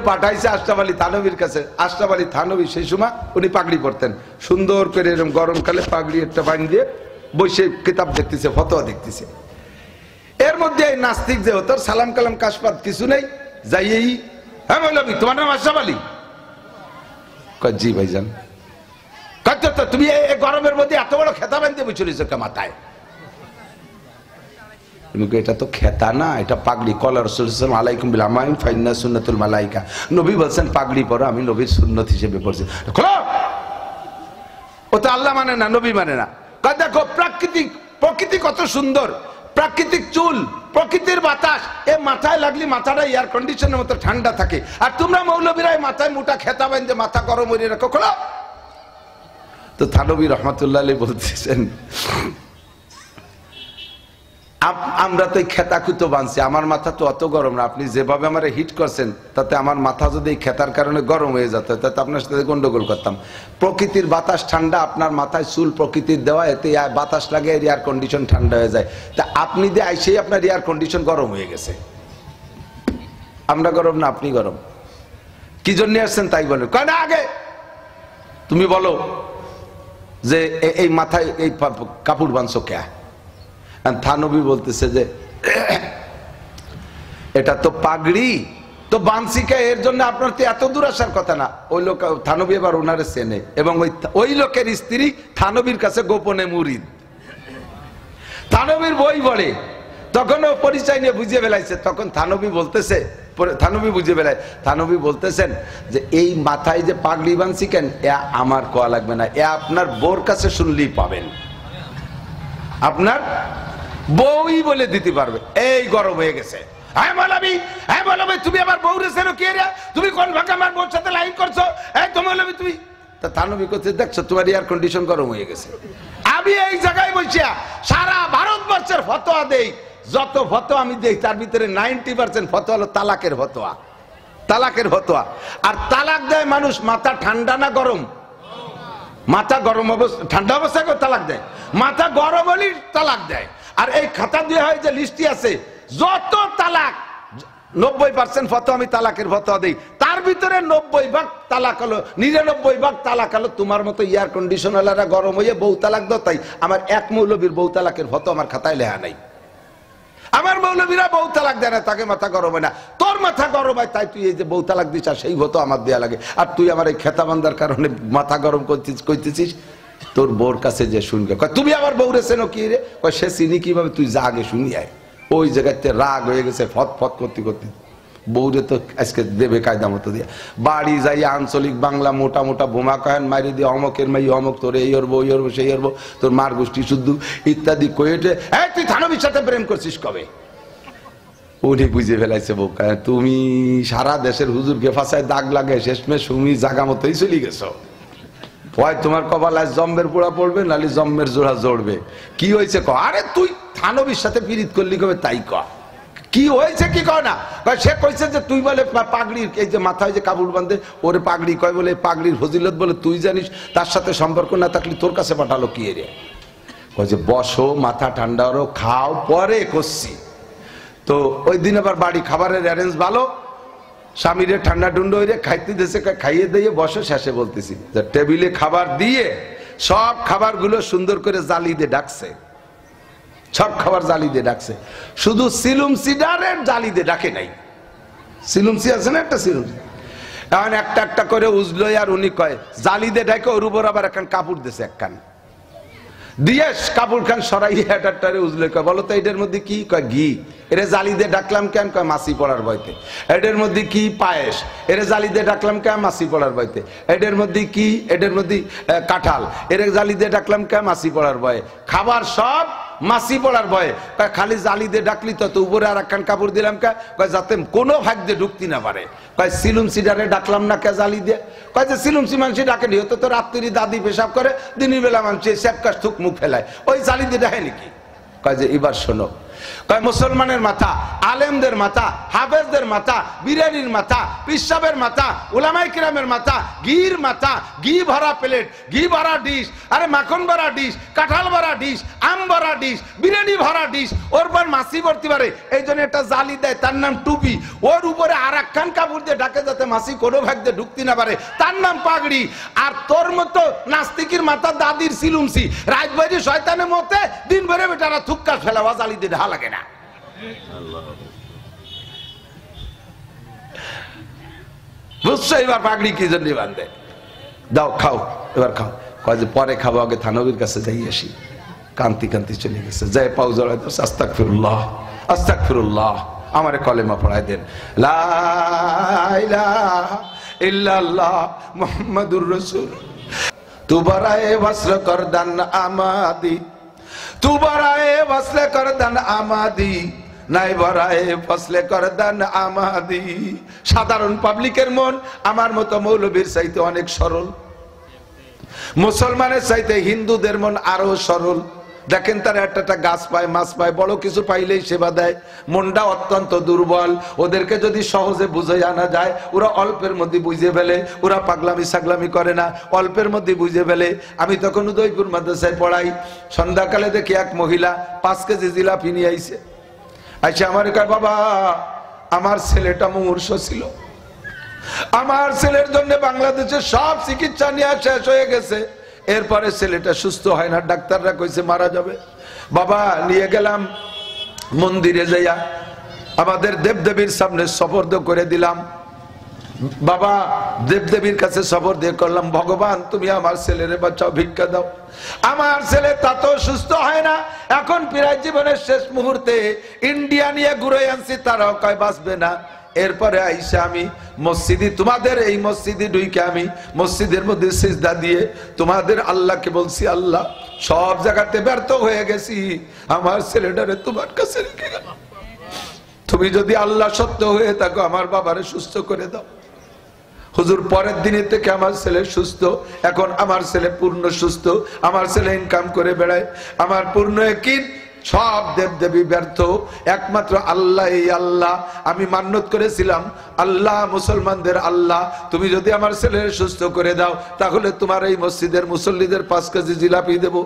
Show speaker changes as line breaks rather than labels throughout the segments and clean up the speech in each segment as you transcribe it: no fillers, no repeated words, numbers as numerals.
পাঠাইছে আশরাফ আলী থানভীর কাছে। আশরাফ আলী থানভী সেই সময় উনি পাগড়ি পরতেন, সুন্দর করে এরকম গরমকালে পাগড়ি একটা বান দিয়ে বসে কিতাব দেখতেছে, ফতোয়া দেখতেছে। এর মধ্যে এই নাস্তিক যে হতো, সালাম কালাম কাশপাত কিছু নেই, যাইয়েই হ্যাঁ মৌলভী তোমার নাম আশরাফ আলী? কয় জি ভাইজান। কত তুমি এই গরমের মধ্যে এত বড় খেতা বাঁধতে বসে রয়েছো কে মাথায়? এটা তো খেতা না, এটা পাগড়ি। কলা রাসূলুল্লাহ আলাইকুম বিল আমাইম ফাইন্না সুন্নাতুল মালাইকা, নবী বলছেন পাগড়ি পরো, আমি নবীর সুন্নত হিসেবে পড়ছি। খোলো। ও তো আল্লাহ মানে না, নবী মানে না। দেখো প্রকৃতি কত সুন্দর, প্রাকৃতিক চুল, প্রকৃতির বাতাস, এ মাথায় লাগলি মাথাটা এয়ার কন্ডিশনের মতো ঠান্ডা থাকে। আর তোমরা মৌলবীরা মাথায় মোটা খেতা বাঁধে মাথা গরম হয়ে রাখো। খোলো। তো থানভী রহমাতুল্লাহ আলাইহি বলতেছেন, আমরা তো খেতা কুতো বানছি, আমার মাথা তো অত গরম না, আপনি যেভাবে আমার হিট করছেন তাতে আমার মাথা যদি খেতার কারণে গরম হয়ে যেত তাতে আপনার সাথে গন্ডগোল করতাম। প্রকৃতির বাতাস ঠান্ডা, আপনার মাথায় চুল প্রকৃতির দেওয়া, এতে বাতাস লাগে, এয়ার কন্ডিশন ঠান্ডা হয়ে যায়। তা আপনি দিয়ে আইসেই আপনার এয়ার কন্ডিশন গরম হয়ে গেছে। আমরা গরম না, আপনি গরম। কি জন্য আসছেন তাই বলেন। কয় না আগে তুমি বলো যে এই মাথায় এই কাপড় বানছো কে? থানভী বলতেছে যে এটা তো পাগড়ি, তো বানসি কে, এর জন্য আপনার তো এত দূর আসার কথা না। ওই লোক থানভী এবার ওনারে চেনে, এবং ওই লোকের স্ত্রী থানভীর কাছে গোপনে মুরিদ। থানভীর বই পড়ে, তখন ও পরিচয় নিয়ে বুঝিয়ে ফেলাইছে। তখন থানভী বলতেছে, থানভী বুঝিয়ে ফেলায়, থানভী বলতেছেন যে এই মাথায় যে পাগড়ি বানসি কেন, এ আমার কোয়া লাগবে না, এ আপনার বোর কাছে শুনলেই পাবেন, আপনার বউই বলে দিতে পারবে। এই গরম হয়ে গেছে। হ্যাঁ মৌলভী, হ্যাঁ মৌলভী তুমি আমার বউ রেছেন কি রে, তুমি কোন ভাগে আমার বউর সাথে লাইন করছো? এই তো মৌলভী তুমি। তা থানভী করছে, দেখছো তোমার এয়ার কন্ডিশন গরম হয়ে গেছে। আমি এই জায়গায় বসিয়া সারা ভারতবর্ষের ফতোয়া দেই, যত ফতোয়া আমি দেই তার ভিতরে 90% ফতোয়া হলো তালাকের ফতোয়া। তালাকের ফতোয়া। আর তালাক দেয় মানুষ মাথা ঠান্ডা না গরম? মাথা গরম অবস্থা, ঠান্ডা অবস্থায় তালাক দেয়, মাথা গরম হলেই তালাক দেয়। আর এই খাতা দিয়ে হয় যে লিস্টি আছে, যত তালাক 90% ফতোয়া আমি তালাকের ফতোয়া দেই, তার ভিতরে 90% তালাক হলো, 99% তালাক হলো তোমার মতো এয়ার কন্ডিশন ওয়ালারা গরম হয়ে বউ তালাক দাও। তাই আমার এক মৌলবীর বউ তালাকের ফতোয়া আমার খাতায় লেখা নাই। আমার মৌলবীরা বউ তালাক দেয় না, তাকে মাথা গরম হয় না। তোর মাথা গরম হয় তাই তুই এই যে বউ তালাক দিচ্ছ, সেই হতো আমার দেয়া লাগে। আর তুই আমার এই খেতা বান্দার কারণে মাথা গরম কইতেছিস। তোর বউর কাছে যে শুনবে, তুমি আমার বউ রেছেন কি রে? সে চিনি কিভাবে, তুই যা আগে শুনি আয়। ওই জায়গাতে রাগ হয়ে গেছে, ফত ফত করতে করতে বউরে তো আজকে দেবে কায়দা মতো দিয়া। বাড়ি যাই আঞ্চলিক বাংলা মোটা মোটা বোমা কহেন মারি দিয়ে, অমকের মাই অমক, তোর এই হরবো ওই হরবো সেই হরবো, তোর মার গোষ্ঠী শুদ্ধ ইত্যাদি কয়েটে, তুই থানভীর সাথে প্রেম করছিস কবে? উনি বুঝে ফেলাইছে বউ, তুমি সারা দেশের হুজুরকে ফাঁসায় দাগ লাগে, শেষমেশ তুমি জাগা মতোই চলে গেছো। হয় তোমার কপালে জম্মের পোড়া পড়বে, নাহলে জম্মের জোড়া জড়বে। কি হয়েছে ক? আরে তুই থানভীর সাথে পীড়িত করলি কবে তাই ক। কি হয়েছে কি কয় না? সে কইছে যে তুই বলে পাগড়ির এই যে মাথায় যে কাপড় বাঁধে ওরে পাগড়ি কয়, বলে পাগড়ির ফজিলত বলে তুই জানিস, তার সাথে সম্পর্ক না থাকলে তোর কাছে পাঠালো কি রে? কয় যে বসো, মাথা ঠান্ডা হলো, খাও, পরে করছি। তো ওই দিন আবার বাড়ি খাবারের অ্যারেঞ্জ ভালো, স্বামীরে ঠান্ডা টুন্ডা হয়ে খাইতে দিয়েছে, খাইয়ে দিয়ে বসে। শেষে বলতেছি যে টেবিলে খাবার দিয়ে সব খাবারগুলো সুন্দর করে জালি দিয়ে ডাকছে, সব খাবার জালি দিয়ে ডাকছে, শুধু সিলুমসি ডারের জালি দিয়ে ডাকে নাই। সিলুমসি আছে না একটা সিলুমসি, এখন একটা একটা করে উজলো। আর উনি কয় জালি দিয়ে ডাকে, ওর উপর আবার একখান কাপড় দিয়েছে, একখান দিয়ে কাপড় খান সরাইয়ে হেটারটারে উজলে কয়, বলো তো এটার মধ্যে কি? কয় ঘি। এরে জালি দিয়ে ডাকলাম কেন? কয় মাছি পড়ার ভয়তে। এটার মধ্যে কি? পায়েস। এরে জালি দিয়ে ডাকলাম কেন? মাছি পড়ার ভয়তে। এটার মধ্যে কি? এটার মধ্যে কাঁঠাল। এরে জালি দিয়ে ডাকলাম কেন? মাছি পড়ার ভয়ে। খাবার সব মাছি পড়ার ভয়ে। কয় খালি জালি দিয়ে ডাকলি তো, উপরে আর একখান কাপড় দিলাম কে? কয় যাতে কোনো ভাগ দিয়ে ঢুকতে না পারে। কয় সিলুম সিডারে ডাকলাম না কে জালি দিয়ে? কয় যে সিলুমসি মানুষ ডাকেনি, হতো তো রাত্রি দাদি পেশাব করে, দিনের বেলা মানুষ সেপকাশ থুক মুখ ফেলায়, ওই জালি দিয়ে ডাকে নাকি? কয় যে এবার শোনো, কয় মুসলমানের মাথা, আলেমদের মাথা, হাফেজদের মাথা, বিরিয়ানির মাথা, পিসাবের মাথা, উলামায়ে কিরামের মাথা, ঘির মাথা, ঘি ভরা প্লেট, ঘি ভরা ডিশ, আরে মাখন ভরা ডিশ, কাঁঠাল ভরা ডিশ, আম ভরা ডিশ, বিরিয়ানি ভরা ডিশ, ওর পর মাছি ভর্তি পারে, এই জন্য একটা জালি দেয়, তার নাম টুপি, ওর উপরে আর একখান কাপড় দিয়ে ঢাকে যাতে মাছি কোনো ভাগ দিয়ে ঢুকতে না পারে, তার নাম পাগড়ি। আর তোর মতো নাস্তিকের মাথা দাদির সিলুমসি, রাত বাইরে শয়তানের মতে দিন ভরে বেটারা থুক্কা ফেলাওয়া জালি দিয়ে ঢা লাগে না। বুঝছো এবার পাগড়ি কি জন্য বাঁধে? দাও খাও, এবার খাও। কয় যে পরে খাবো, আগে থানবীর কাছে যাই আসি। কান্তি কান্তি চলে গেছে, যাই পাও জড়াই দোষ, আস্তাগফিরুল্লাহ আস্তাগফিরুল্লাহ, আমারে কলেমা পড়াই দেন, লা ইলাহা ইল্লাল্লাহ মুহাম্মাদুর রাসূল। তু বরায়ে ওয়াসল করদান আমাদি, তু বরায়ে ওয়াসল করদান আমাদি, নাই বরায়ে ফসলে করদান আমাদি। সাধারণ পাবলিকের মন আমার মতো মৌলবীর চাইতে অনেক সরল, মুসলমানের চাইতে হিন্দুদের মন আরো সরল। দেখেন তারা একটা গাছ পায়, মাছ পায়, বড় কিছু পাইলেই সেবা দেয়। মনটা অত্যন্ত দুর্বল। ওদেরকে যদি সহজে বুঝে আনা যায়, ওরা অল্পের মধ্যে বুঝে ফেলে। ওরা পাগলামি সাগলামি করে না, অল্পের মধ্যে বুঝে ফেলে। আমি তখন উদয়পুর মাদ্রাসায় পড়াই, সন্ধ্যাকালে দেখি এক মহিলা 5 কেজি জিলাপি নিয়ে আইছে। আইসা আমার কয়, বাবা আমার ছেলেটা মুমূর্ষ ছিল, আমার ছেলের জন্য বাংলাদেশে সব চিকিৎসা নিয়ে শেষ হয়ে গেছে, এরপরে ছেলেটা সুস্থ হয় না, ডাক্তাররা কইছে মারা যাবে। বাবা নিয়ে গেলাম মন্দিরে যাইয়া আমাদের দেবদেবীর সামনে সফর্দ করে দিলাম। বাবা দেবদেবীর কাছে সফর দিয়ে করলাম, ভগবান তুমি আমার ছেলেরে বাঁচাও, ভিক্ষা দাও। আমার ছেলে তাতেও সুস্থ হয় না, এখন প্রায় জীবনের শেষ মুহূর্তে ইন্ডিয়া নিয়ে ঘুরে আনছি, তারাও কয় বাঁচবে না। এরপরে আইসা আমি মসজিদে, তোমাদের এই মসজিদে ঢুকে আমি মসজিদের মধ্যে সিজদা দিয়ে তোমাদের আল্লাহকে বলছি, আল্লাহ সব জায়গাতে ব্যর্থ হয়ে গেছি, আমার ছেলেটারে তোমার কাছে রেখে গেল, তুমি যদি আল্লাহ সত্য হয়ে থাকো আমার বাবারে সুস্থ করে দাও। হুজুর পরের দিনের থেকে আমার ছেলে সুস্থ, এখন আমার ছেলে পূর্ণ সুস্থ, আমার ছেলে ইনকাম করে বেড়ায়। আমার পূর্ণ ইয়াকিন সব দেবদেবী ব্যর্থ, একমাত্র আল্লাহ। এই আল্লাহ আমি মান্যত করেছিলাম, আল্লাহ মুসলমানদের আল্লাহ, তুমি যদি আমার ছেলের সুস্থ করে দাও তাহলে তোমার এই মসজিদের মুসল্লিদের 5 কেজি জিলাপি দেবো।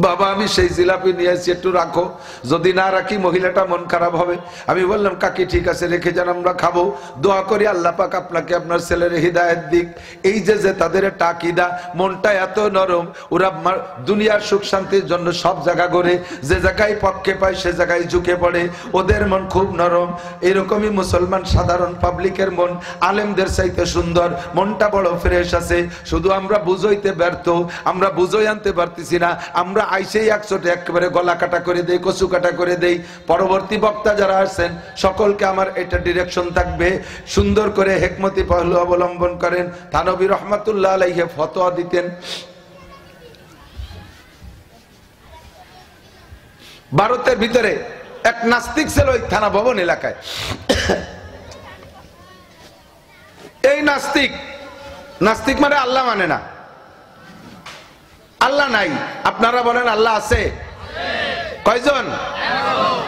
বাবা আমি সেই জিলাপি নিয়ে আসছি, একটু রাখো, যদি না রাখি মহিলাটা মন খারাপ হবে। আমি বললাম কাকি ঠিক আছে রেখে যান, আমরা খাবো। দোয়া করি আল্লাহ পাক আপনাকে আপনার ছেলের হিদায়াত দিক। এই যে যে তাদের একটা আকীদা, মনটা এত নরম, ওরা দুনিয়ার সুখ শান্তির জন্য সব জায়গা করে, যে জায়গায় পক্ষে পায় সে জায়গায় ঝুঁকে পড়ে, ওদের মন খুব নরম। এরকমই মুসলমান সাধারণ পাবলিকের মন আলেমদের চাইতে সুন্দর, মনটা বড় ফ্রেশ আছে। শুধু আমরা বুঝাইতে ব্যর্থ, আমরা বুঝাই আনতে পারতেছি না। আমরা আইসেই একচোটে একেবারে গলা কাটা করে দেই, কচু কাটা করে দেই। পরবর্তী বক্তা যারা আসছেন সকলকে আমার এটা ডিরেকশন থাকবে, সুন্দর করে হেকমতি পহলু অবলম্বন করেন। থানবী রহমাতুল্লাহ আলাইহি ফতোয়া দিতেন, ভারতের ভিতরে এক নাস্তিক ছিল ওই থানা ভবন এলাকায়। এই নাস্তিক মানে আল্লাহ মানে না, আল্লাহ নাই। আপনারা বলেন আল্লাহ আছে? কয়জন?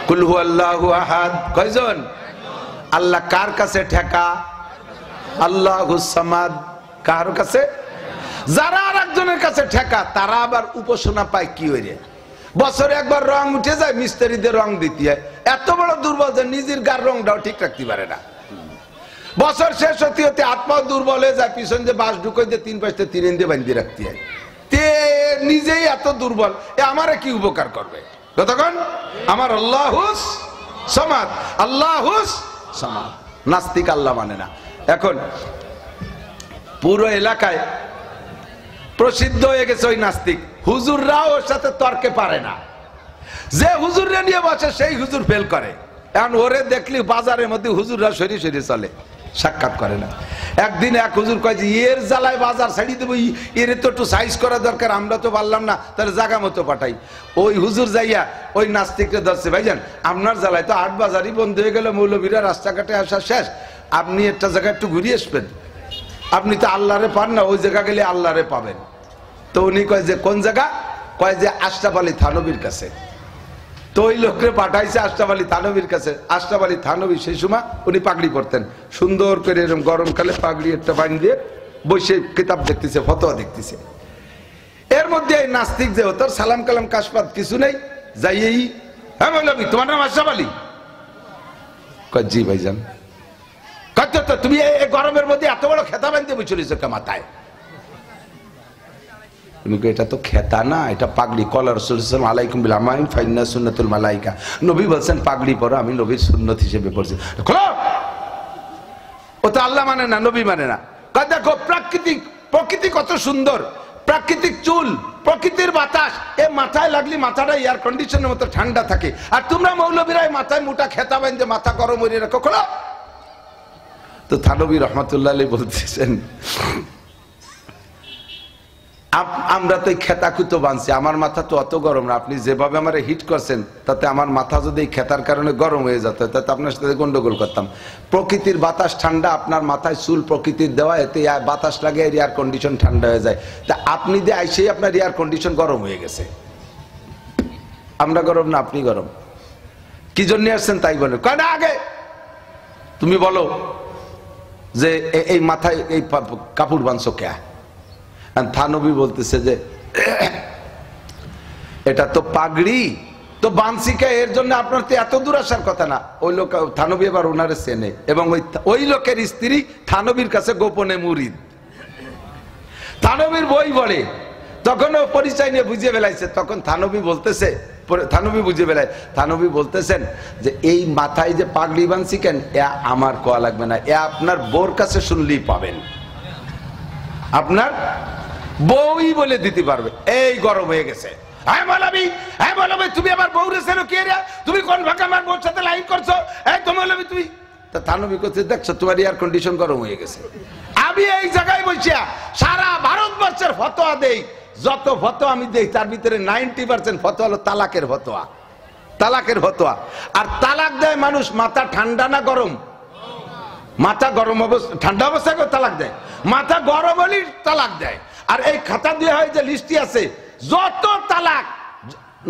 কুল হুয়াল্লাহু আহাদ। কয়জন? আল্লাহ কার কাছে ঠেকা? আল্লাহুস সামাদ। কার কাছে? যারা আর একজনের কাছে ঠেকা তারা আবার উপাসনা পায় কি হইরে? বছরে একবার রং উঠে যায়, মিস্ত্রিদের রং দিতে হয়। এত বড় দুর্বল যে নিজের গার রংটাও ঠিক রাখতে পারে না। বছর শেষ হতে হতে আত্মাও দুর্বল হয়ে যায়, পিছন যে বাঁশ ঢুকে যে 3 পাশে 3 ইঞ্চি বাঁধিয়ে রাখতে হয়। নিজেই এত দুর্বল, আমারে কি উপকার করবে? ততক্ষণ আমার আল্লাহুস সামাদ, আল্লাহুস সামাদ। নাস্তিক আল্লাহ মানে না। এখন পুরো এলাকায় প্রসিদ্ধ হয়ে গেছে ওই নাস্তিক। হুজুররাও ওর সাথে তর্কে পারে না, যে হুজুররা নিয়ে বসে সেই হুজুর ফেল করে। এখন ওরে দেখলি বাজারের মধ্যে হুজুররা সরি সরি চলে, সাক্ষাৎ করে না। একদিন এক হুজুর কয় যে এর জ্বালায় বাজার ছাড়িয়ে দেবো, এর তো একটু সাইজ করা দরকার, আমরা তো পারলাম না, তাহলে জায়গা মতো পাঠাই। ওই হুজুর যাইয়া ওই নাস্তিককে ধরছে, ভাইজান আপনার জ্বালায় তো 8 বাজারই বন্ধ হয়ে গেল, মৌলবীরা রাস্তাঘাটে আসা শেষ, আপনি একটা জায়গা একটু ঘুরিয়ে আসবেন, আপনি তো আল্লাহরে পান না, ওই জায়গা গেলে আল্লাহরে পাবেন। তো উনি কয় যে কোন জায়গা? কয় যে আশরাফ আলী থানবীর কাছে। তো ওই লোককে পাঠাইছে আশরাফ আলী থানভীর কাছে। আশরাফ আলী থানভী সেই সময় উনি পাগড়ি পরতেন, সুন্দর করে এরকম গরমকালে পাগড়ি একটা বান দিয়ে বসে কিতাব দেখতেছে, ফতোয়া দেখতেছে। এর মধ্যে এই নাস্তিক যে হতো, সালাম কালাম কাশপাত কিছু নেই, যাইয়েই হ্যাঁ মৌলভী তোমার নাম আশরাফ আলী? কয় জি ভাইজান। কত তো তুমি এই গরমের মধ্যে এত বড় খেতা বানতে বসেছো কে মাথায়? এটা তো খেতা না, এটা পাগড়ি। কলা রাসূলুল্লাহ আলাইকুম বিল আমাইম ফাইন্না সুন্নাতুল মালাইকা, নবী বলছেন পাগড়ি পরো, আমি নবীর সুন্নত হিসেবে পড়ছি। খোলো। ও তো আল্লাহ মানে না, নবী মানে না। দেখো প্রকৃতি কত সুন্দর, প্রাকৃতিক চুল, প্রকৃতির বাতাস, এ মাথায় লাগলি মাথাটা এয়ার কন্ডিশনের মতো ঠান্ডা থাকে। আর তোমরা মৌলবীরা মাথায় মোটা খেতা বাঁধে মাথা গরম হয়ে রাখো। খোলো। তো থানভী রহমাতুল্লাহ আলাইহি বলতেছেন, আমরা তো খেতা কুতো বানছি, আমার মাথা তো অত গরম না, আপনি যেভাবে আমার হিট করছেন তাতে আমার মাথা যদি খেতার কারণে গরম হয়ে যেত তাতে আপনার সাথে গন্ডগোল করতাম। প্রকৃতির বাতাস ঠান্ডা, আপনার মাথায় চুল প্রকৃতির দেওয়া, এতে বাতাস লাগে, এয়ার কন্ডিশন ঠান্ডা হয়ে যায়। তা আপনি দিয়ে আইসেই আপনার এয়ার কন্ডিশন গরম হয়ে গেছে। আমরা গরম না, আপনি গরম। কি জন্য আসছেন তাই বলেন। কয় না আগে তুমি বলো যে এই মাথায় এই কাপড় বানছো কে? থানভী বলতেছে যে এটা তো পাগড়ি, তো বানসিকা, এর জন্য আপনার তো এত দূর আসার কথা না। ওই লোক থানভী এবার ওনারে চেনে, এবং ওই লোকের স্ত্রী থানভীর কাছে গোপনে মুরিদ। থানভীর বই পড়ে, তখন ও পরিচয় নিয়ে বুঝিয়ে ফেলাইছে। তখন থানভী বলতেছে, থানভী বুঝিয়ে ফেলায়, থানভী বলতেছেন যে এই মাথায় যে পাগড়ি বানছি কেন, এ আমার কোয়া লাগবে না, এ আপনার বোর কাছে শুনলেই পাবেন, আপনার বউই বলে দিতে পারবে। এই গরম হয়ে গেছে। হ্যাঁ মৌলভী, হ্যাঁ মৌলভী তুমি আমার বউ রেছেন কি রে? তুমি কোন ভাগে আমার বউর সাথে লাইন করছো? এই তো মৌলভী তুমি। তা থানভী করছে, দেখছো তোমার এয়ার কন্ডিশন গরম হয়ে গেছে। আমি এই জায়গায় বসিয়া সারা ভারতবর্ষের ফতোয়া দেই, যত ফতোয়া আমি দেই তার ভিতরে 90% ফতোয়া হলো তালাকের ফতোয়া। তালাকের ফতোয়া। আর তালাক দেয় মানুষ মাথা ঠান্ডা না গরম? মাথা গরম অবস্থা, ঠান্ডা অবস্থায় তালাক দেয়, মাথা গরম হলেই তালাক দেয়। আর এই খাতা দিয়ে হয় যে লিস্টি আছে, যত তালাক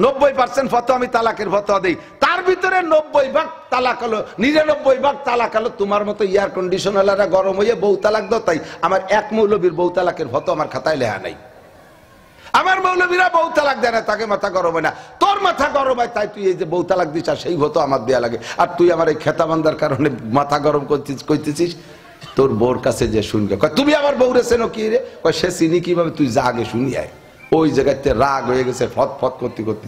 90% ফতোয়া আমি তালাকের ফতোয়া দেই, তার ভিতরে 90% তালাক হলো, 99% তালাক হলো তোমার মতো এয়ার কন্ডিশন ওয়ালারা গরম হয়ে বউ তালাক দাও। তাই আমার এক মৌলবীর বউ তালাকের ফতোয়া আমার খাতায় লেখা নাই। আমার মৌলবীরা বউ তালাক দেয় না, তাকে মাথা গরম হয় না। তোর মাথা গরম হয় তাই তুই এই যে বউ তালাক দিচ্ছ, সেই হতো আমার দেয়া লাগে। আর তুই আমার এই খেতাবান্দার কারণে মাথা গরম কইতেছিস। তোর বউর কাছে যে শুনবে, তুমি আমার বউ রেছেন কি রে? কয় সে চিনি কিভাবে, তুই যা আগে শুনি আয়। ওই জায়গাতে রাগ হয়ে গেছে, ফত ফত করতে করতে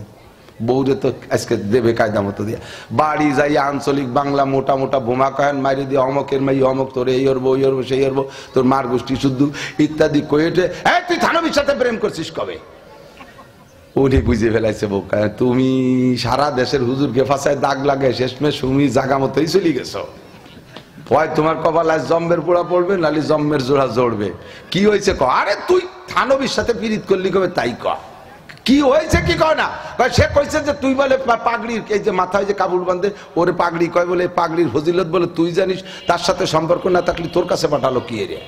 বউরে তো আজকে দেবে কায়দা মতো দিয়া। বাড়ি যাই আঞ্চলিক বাংলা মোটা মোটা বোমা কয়েন মারি দিয়ে অমকের মাই অমক, তোর এই হরবো ওই হরবো সেই হরবো, তোর মার গোষ্ঠী শুদ্ধ ইত্যাদি কয়েটে। হ্যাঁ তুই থানভীর সাথে প্রেম করছিস কবে? উনি বুঝে ফেলাইছে বউ, তুমি সারা দেশের হুজুরকে ফাঁসায় দাগ লাগে, শেষমেশ তুমি জাগা মতোই চলে গেছো। হয় তোমার কপালে জম্মের পোড়া পড়বে, নাহলে জম্মের জোড়া জড়বে। কি হয়েছে ক? আরে তুই থানভীর সাথে পীড়িত করলি কবে তাই ক। কি হয়েছে কি কয় না? সে কইছে যে তুই বলে পাগড়ির এই যে মাথায় যে কাপড় বাঁধে ওরে পাগড়ি কয়, বলে পাগড়ির ফজিলত বলে তুই জানিস, তার সাথে সম্পর্ক না থাকলে তোর কাছে পাঠালো কি রে?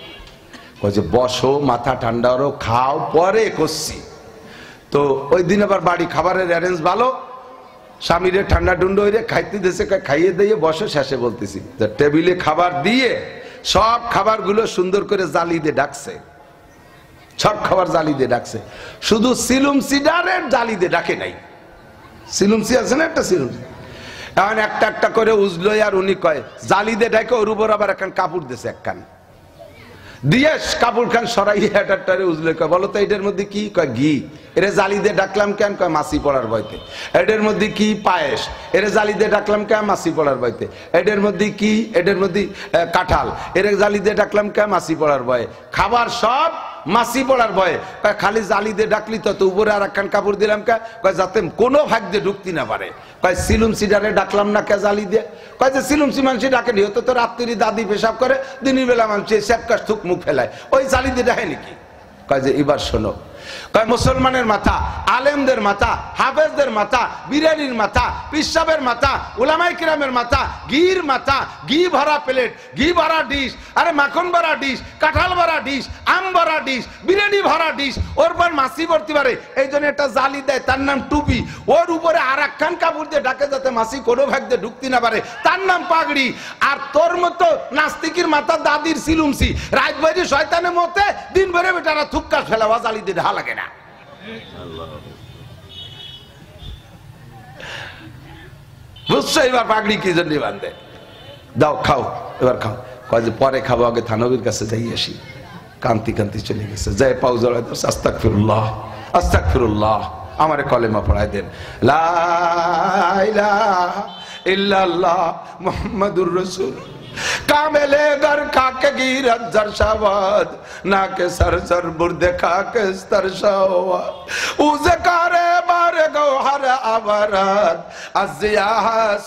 কয় যে বসো, মাথা ঠান্ডা হলো, খাও, পরে করছি। তো ওই দিন আবার বাড়ি খাবারের অ্যারেঞ্জ ভালো, স্বামীরে ঠান্ডা টুন্ডা হয়ে খাইতে দিয়েছে, খাইয়ে দিয়ে বসে। শেষে বলতেছি টেবিলে খাবার দিয়ে সব খাবারগুলো সুন্দর করে জালি দিয়ে ডাকছে, সব খাবার জালি দিয়ে ডাকছে, শুধু সিলুমসি ডারের জালি দিয়ে ডাকে নাই। সিলুমসি আছে না একটা সিলুমসি, এখন একটা একটা করে উজলো। আর উনি কয় জালি দিয়ে ডাকে, ওর উপর আবার একখান কাপড় দিয়েছে, একখান দিয়ে কাপড় খান সরাইয়ে এটারে উজলে কয় বলো তো এটার মধ্যে কি? কয় ঘি। এরে জালি দিয়ে ডাকলাম কেন? কয় মাছি পড়ার ভয়তে। এটার মধ্যে কি? পায়েস। এরে জালি দিয়ে ডাকলাম কেন? মাছি পড়ার ভয়তে। এটার মধ্যে কি? এটার মধ্যে কাঁঠাল। এরে জালি দিয়ে ডাকলাম কেন? মাছি পড়ার ভয়ে। খাবার সব মাছি পড়ার ভয়ে। কয় খালি জালি দিয়ে ডাকলি তো উপরে আর একখান কাপড় দিলাম কে? কয় যাতে কোনো ভাগ দিয়ে ঢুকতে না পারে। কয় সিলুম সিডারে ডাকলাম না কে জালি দিয়ে? কয় যে সিলুম সি মানুষ ডাকেনি, হতো তো রাত্রি দাদি পেশাব করে, দিনের বেলা মানুষ সেপকাশ থুক মুখ ফেলায়, ওই জালি দিয়ে ডাকে নাকি? কয় যে এবার শোনো, কয় মুসলমানের মাথা, আলেমদের মাথা, হাফেজদের মাথা, বিরিয়ানির মাথা, পিসাবের মাথা, উলামায়ে কিরামের মাথা, ঘির মাথা, ঘি ভরা প্লেট, ঘি ভরা ডিশ, আরে মাখন ভরা ডিশ, কাঁঠাল ভরা ডিশ, আম ভরা ডিশ, বিরিয়ানি ভরা ডিশ, ওর পর মাছি ভরতে পারে, এই জন্য একটা জালি দেয়, তার নাম টুপি, ওর উপরে আর একখান কাপড় দিয়ে ঢাকে যাতে মাছি কোনো ভাগ দিয়ে ঢুকতে না পারে, তার নাম পাগড়ি। আর তোর মতো নাস্তিকের মাথা দাদির সিলুমসি, রাত বাইরে শয়তানের মতে, দিন ভরে বেটারা থুক্কা ফেলাওয়া জালি দিয়ে ঢা লাগে না। বুঝছো এবার পাগড়ি কি জন্য বান্ধে? দাও খাও, এবার খাও। কয় যে পরে খাবো, আগে থানবীর কাছে যাই আসি। কান্তি কান্তি চলে গেছে, যাই পাও জড়াই দোষ, আস্তাগফিরুল্লাহ আস্তাগফিরুল্লাহ, আমারে কলেমা পড়াই দেন, লা ইলাহা ইল্লাল্লাহ মুহাম্মাদুর রাসূল। कामेले घर खाके गिरत जरशावाद नाके सर सर बुर्दे खाके स्तरशावा उसे कारे बारे गौहर आवरात अज़िया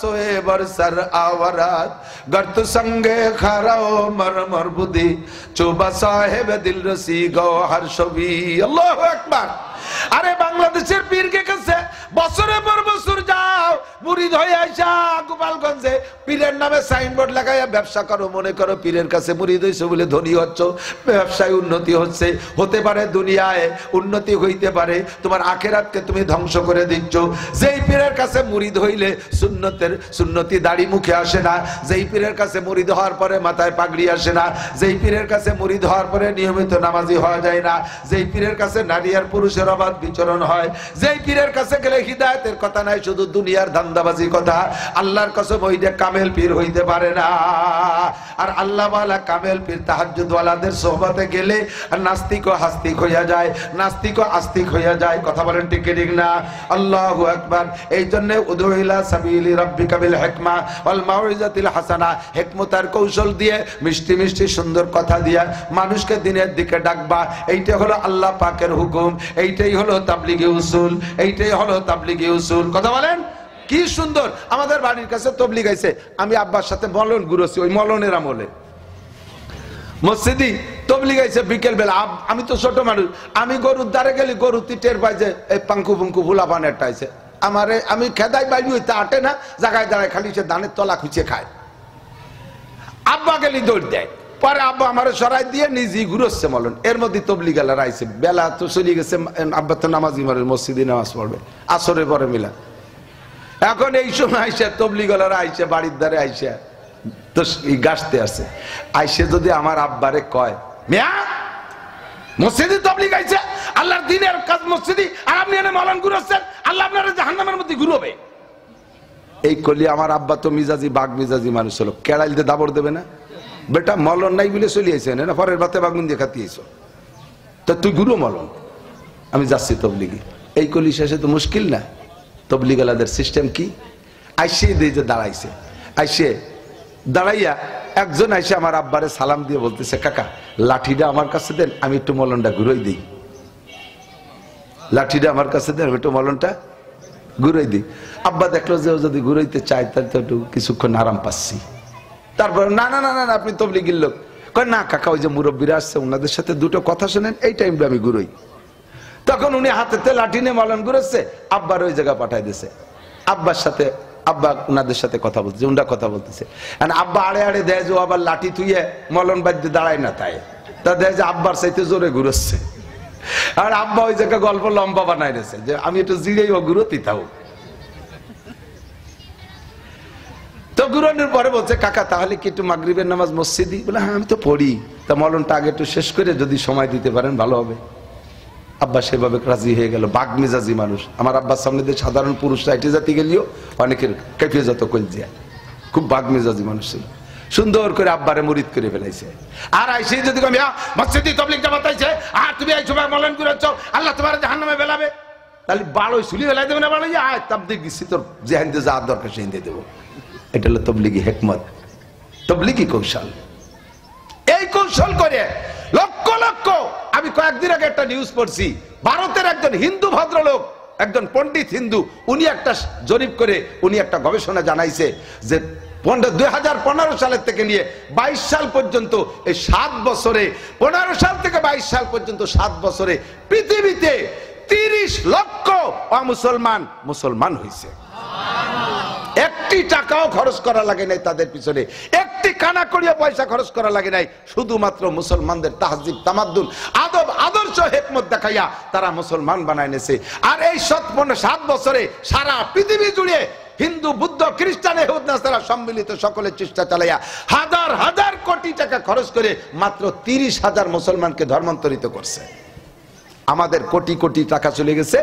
सोए बरसर आवरात गर्त संगे खराओ मर मर बुदी चुबा साहेब दिल रसी गौहर शबी। अल्लाहु अकबर। আরে বাংলাদেশের পীরকে কাছে বছরের পর বছর যাও, মুরিদ হয়ে আইসা গোপালগঞ্জে পীরের নামে সাইনবোর্ড লাগাইয়া ব্যবসা করো, মনে করো পীরের কাছে মুরিদ হইছো বলে ধনী হচ্ছ, ব্যবসায় উন্নতি হচ্ছে, হতে পারে দুনিয়ায় উন্নতি হইতে পারে, তোমার আখিরাতকে তুমি ধ্বংস করে দিচ্ছ। যেই পীরের কাছে মুরিদ হইলে সুন্নতি দাড়ি মুখে আসে না, যেই পীরের কাছে মুরিদ হওয়ার পরে মাথায় পাগড়ি আসে না, যেই পীরের কাছে মুরিদ হওয়ার পরে নিয়মিত নামাজি হওয়া যায় না, যেই পীরের কাছে নারী আর পুরুষের অবাধ বিচরণ হয়, যেই পীরের কাছে গেলে হিদায়াতের কথা নাই, শুধু দুনিয়ার ধান্দাবাজি কথা, আল্লাহর কসম ওইটা কামেল পীর হইতে পারে না। আর আল্লাহ ওয়ালা কামেল পীর তাহাজ্জুদ ওয়ালাদের সোহবতে গেলে নাস্তিক ও হাস্তিক হইয়া যায়, নাস্তিক ও আস্তিক হইয়া যায়। কথা বলেন ঠিক কি ঠিক না? আল্লাহু আকবার। এই জন্য উদু ইলা সাবিলি রাব্বিকা বিল হিকমা ওয়াল মাউইজাতিল হাসানা, হিকমতার কৌশল দিয়ে মিষ্টি মিষ্টি সুন্দর কথা দিয়া মানুষকে দিনের দিকে ডাকবা, এইটা হলো আল্লাহ পাকের হুকুম, এইটাই হলো তাবলীগী উসুল, এইটাই হলো তাবলীগী উসুল। কথা বলেন কি সুন্দর। আমাদের বাড়ির কাছে তবলিগ আইছে, আমি আব্বার সাথে মলন ঘুরেছি, ওই মলনের আমলে মসজিদি তবলিগ আইছে বিকেল বেলা। আমি তো ছোট মানুষ, আমি গরুর দ্বারে গেলি, গরু টের পাই যে এই পাঙ্কু পুঙ্কু ভুলা বানেরটা আইছে, আমারে আমি খেদাই বাইবি হইতে আটে না, জায়গায় দাঁড়ায় খালি সে ধানের তলা খুঁজে খায়। আব্বা গেলি দৌড় দেয়, পরে আব্বা আমার সরাই দিয়ে নিজেই ঘুরোচ্ছে মলন। এর মধ্যে তবলিগ আলারা আইছে, বেলা তো চলে গেছে, আব্বা তো নামাজি মারে, মসজিদে নামাজ পড়বে, আসরে পরে মিলা। এখন এই সময় আইসা তবলিগ আলারা আইসে বাড়ির ধারে আইসা তো গাছতে আছে, আইসে যদি আমার আব্বারে কয় মিয়া মসজিদে তবলিগ আইছে, আল্লাহর দ্বীনের কাজ মসজিদে, আর আপনি এনে মলন ঘুরোচ্ছেন, আল্লাহ আপনারা জাহান্নামের মধ্যে ঘুরবে। এই করলে আমার আব্বা তো মিজাজি বাঘ মিজাজি মানুষ হলো, কেড়াইলতে দাবড় দেবে না, বেটা মলন নাই বলে চলে আইছে না, পরের বাতে বাগুন দিয়ে খাতি আইছো, তো তুই ঘুরো মলন, আমি যাচ্ছি তবলিগে। এই কলি শেষে তো মুশকিল না। তবলিগ আলাদের সিস্টেম কি? আইসে দিয়ে যে দাঁড়াইছে, আইসে দাঁড়াইয়া একজন আইসে আমার আব্বারে সালাম দিয়ে বলতেছে, কাকা লাঠিটা আমার কাছে দেন, আমি একটু মলনটা ঘুরোই দিই, লাঠিটা আমার কাছে দেন, আমি একটু মলনটা ঘুরোই দিই। আব্বা দেখলো যে ও যদি ঘুরাইতে চায় তাহলে তো একটু কিছুক্ষণ আরাম পাচ্ছি। তারপর না না না না আপনি তবলিগের লোক, কয় না কাকা ওই যে মুরব্বীরা আসছে ওনাদের সাথে দুটো কথা শোনেন, এই টাইমটা আমি ঘুরোই। তখন উনি হাতেতে লাঠি নিয়ে মলন ঘুরেছে, আব্বার ওই জায়গা পাঠাই দিয়েছে, আব্বার সাথে আব্বা উনাদের সাথে কথা বলতেছে, উনরা কথা বলতেছে। আব্বা আড়ে আড়ে দেয় যে আবার লাঠি থুয়ে মলন বাদ্যে দাঁড়ায় না, তাই তা দেয় যে আব্বার চাইতে জোরে ঘুরোচ্ছে। আর আব্বা ওই জায়গা গল্প লম্বা বানাই দিয়েছে যে আমি একটু জিরেই ও ঘুরোতি তাও। তো ঘুরানোর পরে বলছে কাকা তাহলে কি একটু মাগরিবের নামাজ মসজিদি? বলে হ্যাঁ আমি তো পড়ি, তা মলনটা আগে একটু শেষ করে যদি সময় দিতে পারেন ভালো হবে। আব্বা সেভাবে রাজি হয়ে গেল, বাঘ মেজাজি মানুষ। আমার আব্বার সামনে দিয়ে সাধারণ পুরুষরা এটে জাতি গেলেও অনেকের কেঁপে যেত কলজিয়া, খুব বাঘ মেজাজি মানুষ ছিল। সুন্দর করে আব্বারে মুরিদ করে ফেলাইছে। আর আইসে যদি মসজিদি তবলিগ জামাত আইছে, আর তুমি এই সময় মলন করেছ, আল্লাহ তোমার জাহান্নামে ফেলাবে, তাহলে বাড়ই শুলি ফেলাই দেবে না, বাড়ি আয় তাবলিগ দিচ্ছি, তোর যেখান দিয়ে যা দরকার সেখান দিয়ে দেবো। এটা হলো তবলিগি হিকমত, তবলিগি কৌশল। এই কৌশল করে লক্ষ লক্ষ, আমি কয়েকদিন আগে একটা নিউজ পড়ছি, ভারতের একজন হিন্দু ভদ্রলোক, একজন পণ্ডিত হিন্দু, উনি একটা জরিপ করে উনি একটা গবেষণা জানাইছে যে 2015 সালের থেকে নিয়ে 22 সাল পর্যন্ত এই 7 বছরে, 15 সাল থেকে 22 সাল পর্যন্ত 7 বছরে পৃথিবীতে 30 লক্ষ অমুসলমান মুসলমান হয়েছে। একটি টাকাও খরচ করা লাগে নাই তাদের পিছনে, একটি কানা করিয়া পয়সা খরচ করা লাগে নাই, শুধুমাত্র মুসলমানদের তাহজিব তামাদ্দুন আদব আদর্শ হিকমত দেখাইয়া তারা মুসলমান বানায় নেছে। আর এই 7 বছরে সারা পৃথিবী জুড়ে হিন্দু, বুদ্ধ, খ্রিস্টান, ইহুদ, নাসারা সম্মিলিত সকলের চেষ্টা চালাইয়া হাজার হাজার কোটি টাকা খরচ করে মাত্র 30,000 মুসলমানকে ধর্মান্তরিত করছে। আমাদের কোটি কোটি টাকা চলে গেছে,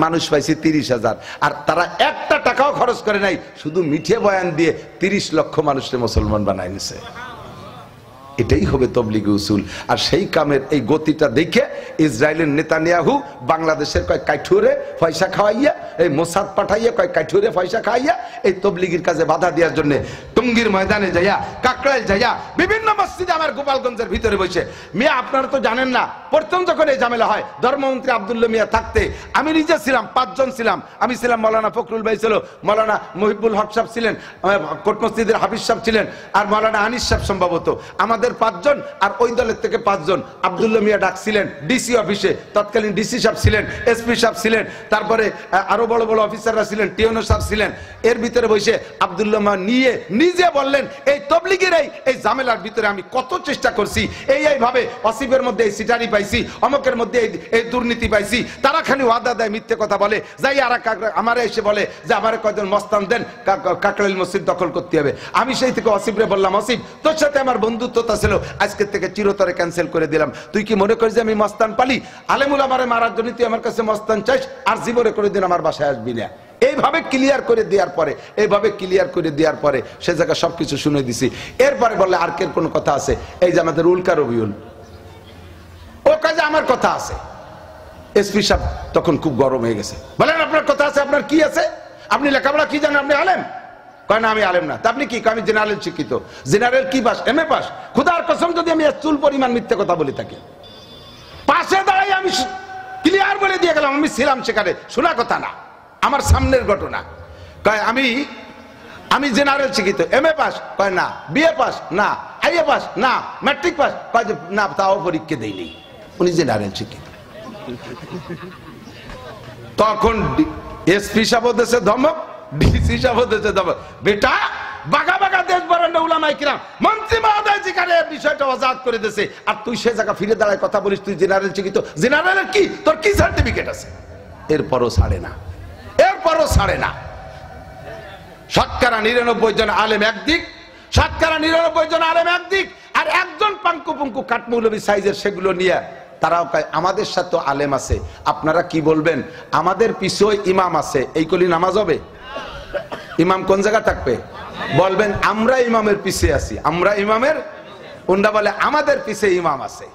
মানুষ পাইছে 30,000, আর তারা একটা টাকাও খরচ করে নাই, শুধু মিঠে বয়ান দিয়ে 30 লক্ষ মানুষকে মুসলমান বানায় নিছে। এটাই হবে তবলিগি উসুল। আর সেই কামের এই গতিটা দেখে ইসরায়েলের নেতানিয়াহু বাংলাদেশের কয়েক কাঠুরে পয়সা খাওয়াইয়া, এই মোসাদ পাঠাইয়া কয়েক কাঠুরে পয়সা খাওয়াইয়া এই তবলিগির কাজে বাধা দেওয়ার জন্য টঙ্গীর ময়দানে যাইয়া, কাকড়াইল যাইয়া, বিভিন্ন মসজিদে আমার গোপালগঞ্জের ভিতরে বসে। মিয়া আপনারা তো জানেন না, প্রথম যখন এই ঝামেলা হয় ধর্মমন্ত্রী আব্দুল্লাহ মিয়া থাকতে আমি নিজে ছিলাম, 5 জন ছিলাম। আমি ছিলাম, মৌলানা ফখরুল ভাই ছিল, মৌলানা মহিবুল হক সাহেব ছিলেন, কোট মসজিদের হাফিজ সাহেব ছিলেন, আর মৌলানা আনিস সাহেব সম্ভবত। আমাদের 5 জন, আর ওই দলের থেকে 5 জন। আব্দুল্লাহ মিয়া ডাকছিলেন ডিসি অফিসে, তৎকালীন ডিসি সাহেব ছিলেন, এসপি সাহেব ছিলেন, তারপরে আরো বড় বড় অফিসাররা ছিলেন, টিওনো সাহেব ছিলেন। এর ভিতরে বসে আব্দুল্লাহ মিয়া নিয়ে নিজে বললেন, এই তবলিগের এই ঝামেলার ভিতরে আমি কত চেষ্টা করছি, এইভাবে অসিফের মধ্যে এই সিটারি পাইছি, অমকের মধ্যে এই দুর্নীতি পাইছি। তারা খালি ওয়াদা দেয়, মিথ্যে কথা বলে, যাই আর আমারে এসে বলে যে আমারে কয়জন মস্তান দেন, কাকরাইল মসজিদ দখল করতে হবে। আমি সেই থেকে অসিফরে বললাম, অসিফ তোর সাথে আমার বন্ধুত্বতা ছিল, আজকের থেকে চিরতরে ক্যান্সেল করে দিলাম। তুই কি মনে করিস যে আমি মস্তান পালি? আলেমুল আমারে মারার জন্য তুই আমার কাছে মস্তান চাইস, আর জীবনে করে দিন আমার বাসায় আসবি না। এইভাবে ক্লিয়ার করে দেওয়ার পরে সে জায়গা সবকিছু শুনে দিছি। এরপরে বললে আর কে কোন কথা আছে? এই যে আমাদের উল্কা রবিউল, ও কাজে আমার কথা আছে। এসপি সাহেব তখন খুব গরম হয়ে গেছে, বলেন আপনার কথা আছে, আপনার কি আছে? আপনি লেখাপড়া কি জানেন? আপনি আলেম? কয় না আমি আলেম না। তা আপনি কি? আমি জেনারেল শিক্ষিত। জেনারেল কি পাস? MA pass? খুদার কসম যদি আমি চুল পরিমাণ মিথ্যে কথা বলে থাকি, পাশে দাঁড়াই আমি ক্লিয়ার বলে দিয়ে গেলাম আমি ছিলাম সেখানে, শোনা কথা না, আমার সামনের ঘটনা। কয় আমি জেনারেল শিক্ষিত। MA pass? কয় না। BA pass? না। IA pass? না। Matric pass? কয় যে না, তাও পরীক্ষা দেয়নি। উনি জেনারেল শিক্ষিত। তখন এসপি সাহেব দেশে ধমক, ডিসি সাহেব দেশে ধমক, বেটা বাঘা বাঘা দেশ বরেণ্য উলামায়ে কিরাম মন্ত্রী মহোদয় যেখানে বিষয়টা আজাদ করে দিয়েছে, আর তুই সে জায়গা ফিরে দাঁড়ায় কথা বলিস তুই জেনারেল শিক্ষিত। জেনারেলের কি তোর কি সার্টিফিকেট আছে? এরপরও ছাড়ে না। শতকরা 99 জন আলেম একদিক, শতকরা 99 জন আলেম একদিক, আর একজন পাঙ্কু কাঠমৌলবী সাইজের সেগুলো নিয়ে তারাও কয় আমাদের সাথে আলেম আছে। আপনারা কি বলবেন? আমাদের পিছনে ইমাম আছে, এই কলি নামাজ হবে? ইমাম কোন জায়গা থাকবে? বলবেন আমরা ইমামের পিছিয়ে আছি, আমরা ইমামের। ওনরা বলে আমাদের পিছিয়ে ইমাম আছে,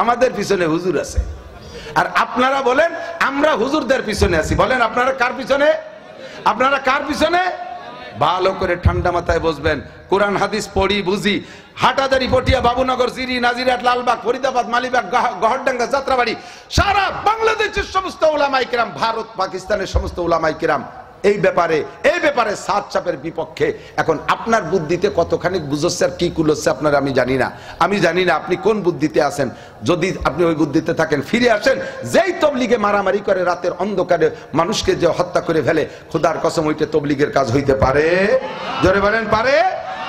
আমাদের পিছনে হুজুর আছে। আর আপনারা বলেন আমরা হুজুরদের পিছনে আছি। বলেন আপনারা কার পিছনে? আপনারা কার পিছনে? ভালো করে ঠান্ডা মাথায় বসবেন, কোরআন হাদিস পড়ি বুঝি। হাটাজারি, পটিয়া, বাবুনগর, জিরি, নাজিরাট, লালবাগ, ফরিদাবাদ, মালিবাগ, গহরডাঙ্গা, যাত্রাবাড়ি, সারা বাংলাদেশের সমস্ত উলামায়ে কিরাম, ভারত পাকিস্তানের সমস্ত উলামায়ে কিরাম এই ব্যাপারে সাত চাপের বিপক্ষে। এখন আপনার বুদ্ধিতে কতখানি বুঝছে আর কি কুলছে আপনার আমি জানি না আপনি কোন বুদ্ধিতে আছেন। যদি আপনি ওই বুদ্ধিতে থাকেন ফিরে আসেন। যেই তবলিগে মারামারি করে রাতের অন্ধকারে মানুষকে যে হত্যা করে ফেলে, খোদার কসম ওইটা তবলিগের কাজ হইতে পারে? জোরে বলেন পারে?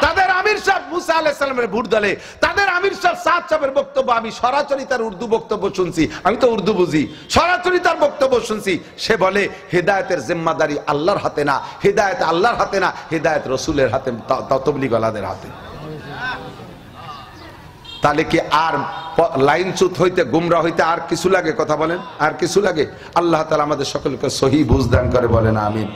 তাদের আমির সাহেব মুসা আলাইহিস সালামের ভোট দলে, তাদের আমির সাহেব সাদ সাহেবের বক্তব্য আমি সরাসরি তার উর্দু বক্তব্য শুনছি, আমি তো উর্দু বুঝি, সরাসরি তার বক্তব্য শুনছি। সে বলে হেদায়েতের জিম্মাদারি আল্লাহর হাতে না, হেদায়েত আল্লাহর হাতে না, হেদায়েত রাসূলের হাতে, তবলিগওয়ালাদের হাতে। তাহলে কি আর লাইনচ্যুত হইতে, গুমরা হইতে আর কিছু লাগে? কথা বলেন, আর কিছু লাগে? আল্লাহ তাআলা আমাদের সকলকে সহি বুঝ দান করে, বলেন আমিন।